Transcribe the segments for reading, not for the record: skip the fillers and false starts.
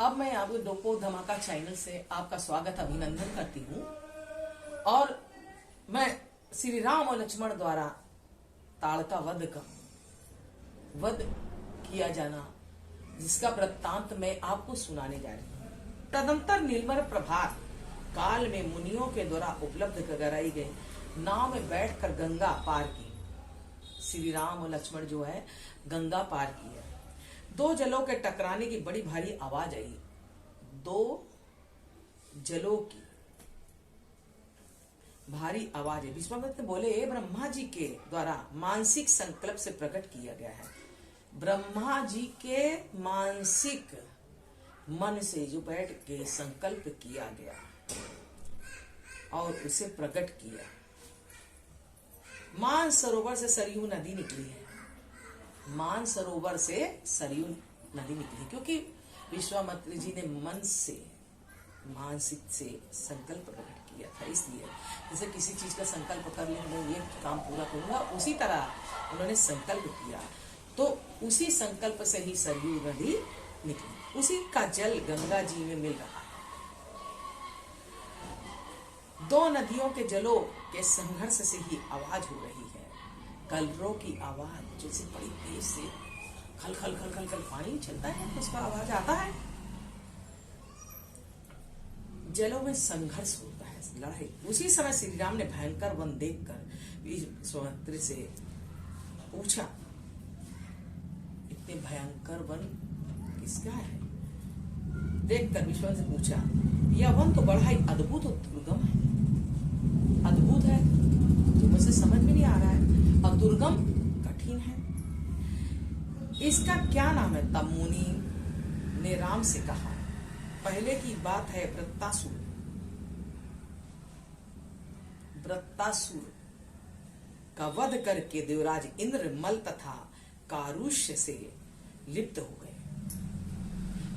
अब मैं आपको डोको धमाका चैनल से आपका स्वागत अभिनंदन करती हूँ। और मैं श्री राम और लक्ष्मण द्वारा ताड़का वध किया जाना, जिसका वृत्तांत मैं आपको सुनाने जा रही हूँ। तदंतर नीलमर प्रभात काल में मुनियों के द्वारा उपलब्ध कराई गई नाव में बैठकर गंगा पार की। श्री राम और लक्ष्मण जो है गंगा पार की है। दो जलों के टकराने की बड़ी भारी आवाज आई। दो जलों की भारी आवाज है। विश्वामित्र बोले, ब्रह्मा जी के द्वारा मानसिक संकल्प से प्रकट किया गया है। ब्रह्मा जी के मानसिक मन से जो बैठ के संकल्प किया गया और उसे प्रकट किया। मान सरोवर से सरयू नदी निकली है। मान सरोवर से सरयू नदी निकली क्योंकि विश्वामित्र जी ने मन से मानसिक से संकल्प प्रकट किया था। इसलिए जैसे किसी चीज का संकल्प कर लिया, मैं ये काम पूरा करूंगा, उसी तरह उन्होंने संकल्प किया तो उसी संकल्प से ही सरयू नदी निकली। उसी का जल गंगा जी में मिल रहा है। दो नदियों के जलों के संघर्ष से ही आवाज हो रही है। कलरों की आवाज जैसे बड़ी तेज से खल खल खल खल खल पानी चलता है तो उसका आवाज आता है। जलों में संघर्ष होता है, लड़ाई। उसी समय श्री राम ने भयंकर वन देखकर विश्वामित्र से पूछा, इतने भयंकर वन किसका है? देखकर विश्वामित्र से पूछा, यह वन तो बड़ा ही अद्भुत और दुर्गम है। अद्भुत है तो मुझे समझ में नहीं आ रहा है, और दुर्गम कठिन है। इसका क्या नाम है? तब मुनि ने राम से कहा, पहले की बात है वृत्तासुर। वृत्तासुर का वध करके देवराज इंद्र मल तथा कारुष्य से लिप्त हो गए।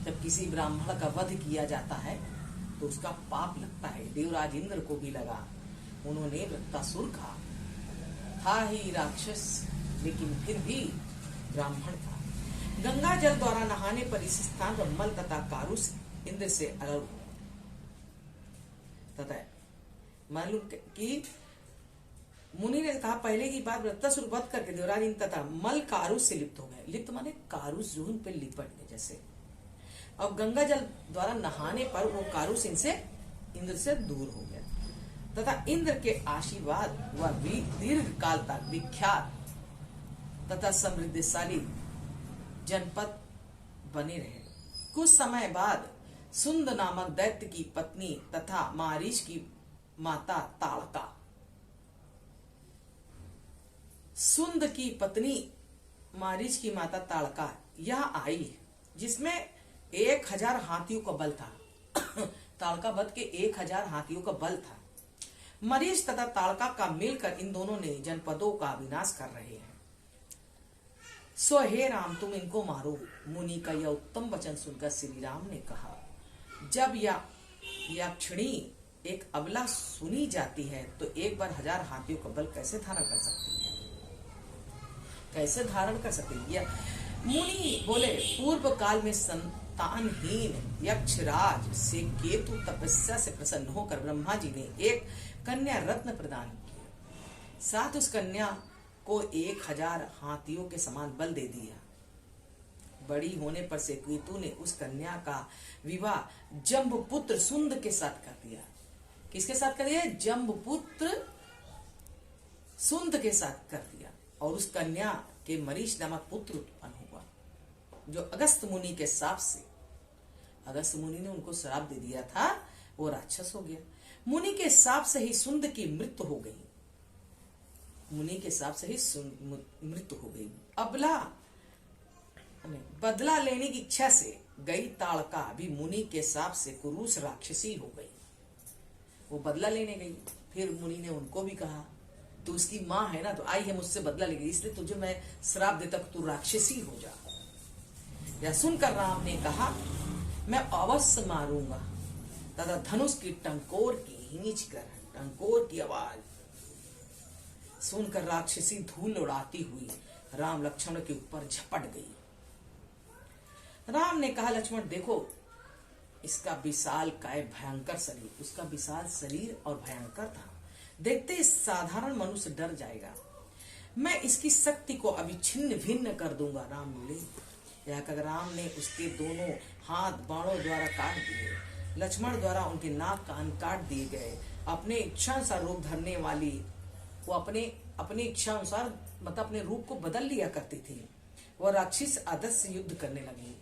जब किसी ब्राह्मण का वध किया जाता है तो उसका पाप लगता है। देवराज इंद्र को भी लगा। उन्होंने वृत्तासुर था ही राक्षस, लेकिन फिर भी ब्राह्मण था। गंगा जल द्वारा नहाने पर इस स्थान पर मल तथा कारुष इंद्र से अलग हुआ तथा मालूम कि मुनि ने कहा, पहले की बात वृत्तासुर वध करके देवराज इंद्र तथा मल कारुष से लिप्त हो गए। लिप्त माने कारुष जो उन पे लिपट गए जैसे। अब गंगा जल द्वारा नहाने पर वो कारुष इनसे इंद्र से दूर हो गया तथा इंद्र के आशीर्वाद व दीर्घ काल तक विख्यात तथा समृद्धशाली जनपद बने रहे। कुछ समय बाद सुंद नामक दैत्य की पत्नी तथा मारीच की माता ताड़का, सुंद की पत्नी मारीच की माता ताड़का यह आई, जिसमें 1000 हाथियों का बल था। ताड़का वध के 1000 हाथियों का बल था। मरीच तथा ताड़का का मिलकर इन दोनों ने जनपदों का विनाश कर रहे हैं। सो हे राम, तुम इनको मारो। मुनि का यह उत्तम वचन सुनकर श्री राम ने कहा, जब यक्षिणी एक अबला सुनी जाती है तो एक बार 1000 हाथियों का बल कैसे धारण कर सकती है? कैसे धारण कर सकती है? मुनि बोले, पूर्व काल में संतानहीन यक्षराज से केतु तपस्या से प्रसन्न होकर ब्रह्मा जी ने एक कन्या रत्न प्रदान किया। साथ उस कन्या को 1000 हाथियों के समान बल दे दिया। बड़ी होने पर से केतु ने उस कन्या का विवाह जम्बुपुत्र सुंद के साथ कर दिया। किसके साथ कर दिया? जम्बुपुत्र सुंद के साथ कर दिया। और उस कन्या के मरीच नामक पुत्र उत्पन्न हुआ, जो अगस्त मुनि के शाप से, अगस्त मुनि ने उनको श्राप दे दिया था, वो राक्षस हो गया। मुनि के शाप से ही सुंद की मृत्यु हो गई। मुनि के शाप से ही मृत्यु हो गई। अबला बदला लेने की इच्छा से गई ताड़का भी मुनि के शाप से कुरूस राक्षसी हो गई। वो बदला लेने गई। फिर मुनि ने उनको भी कहा, तू उसकी माँ है ना, तो आई है मुझसे बदला लेगी, इसलिए तुझे मैं श्राप देता तू राक्षसी हो जा। यह सुनकर राम ने कहा, मैं अवश्य मारूंगा। तथा धनुष की टंकोर की खींच कर, टंकोर की आवाज सुनकर राक्षसी धूल उड़ाती हुई राम लक्ष्मण के ऊपर झपट गई। राम ने कहा, लक्ष्मण देखो, इसका विशाल काय भयंकर शरीर, उसका विशाल शरीर और भयंकर था। देखते ही साधारण मनुष्य डर जाएगा। मैं इसकी शक्ति को अभी छिन्न भिन्न कर दूंगा, राम बोले। यह कहकर राम ने उसके दोनों हाथ बाणों द्वारा काट दिए। लक्ष्मण द्वारा उनके नाक कान काट दिए गए। अपने इच्छा अनुसार रूप धरने वाली वो अपने इच्छा अनुसार मतलब अपने रूप को बदल लिया करती थी। वह राक्षस आदत से युद्ध करने लगी।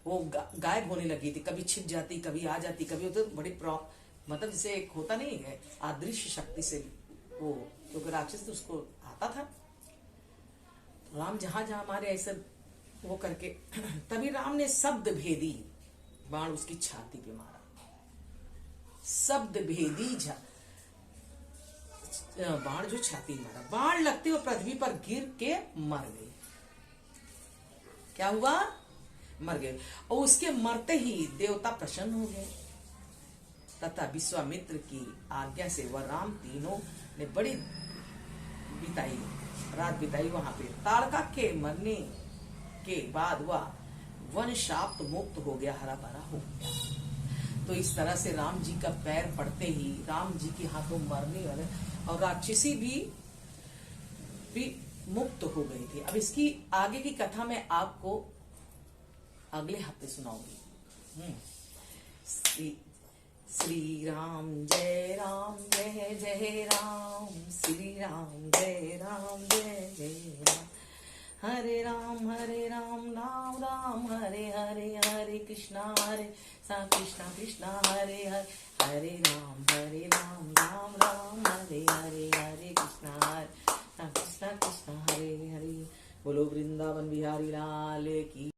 वो गायब होने लगी थी, कभी छिप जाती, कभी आ जाती, कभी होते बड़ी मतलब जैसे एक होता नहीं है अदृश्य शक्ति से वो क्योंकि राक्षस तो उसको आता था। राम जहां जहां हमारे ऐसे वो करके तभी राम ने शब्द भेदी बाण उसकी छाती पे मारा। शब्द भेदी बाण जो छाती में मारा, बाण लगते हुए पृथ्वी पर गिर के मर गई। क्या हुआ? मर गए। और उसके मरते ही देवता प्रसन्न हो गए तथा विश्वामित्र की आज्ञा से वह राम तीनों ने बड़ी रात बिताई वहां पे। ताड़का के मरने के बाद वह वन शाप मुक्त हो गया, हरा भरा हो गया। तो इस तरह से राम जी का पैर पड़ते ही राम जी के हाथों मरने वाले और राक्षसी भी मुक्त हो गई थी। अब इसकी आगे की कथा मैं आपको अगले हफ्ते सुनाऊंगी। श्री राम जय जय राम, श्री राम जय जय राम। हरे राम राम राम हरे हरे, हरे कृष्णा कृष्णा हरे हरे, हरे राम राम राम हरे हरे, हरे कृष्णा कृष्णा हरे हरे। बोलो वृंदावन बिहारी लाल की।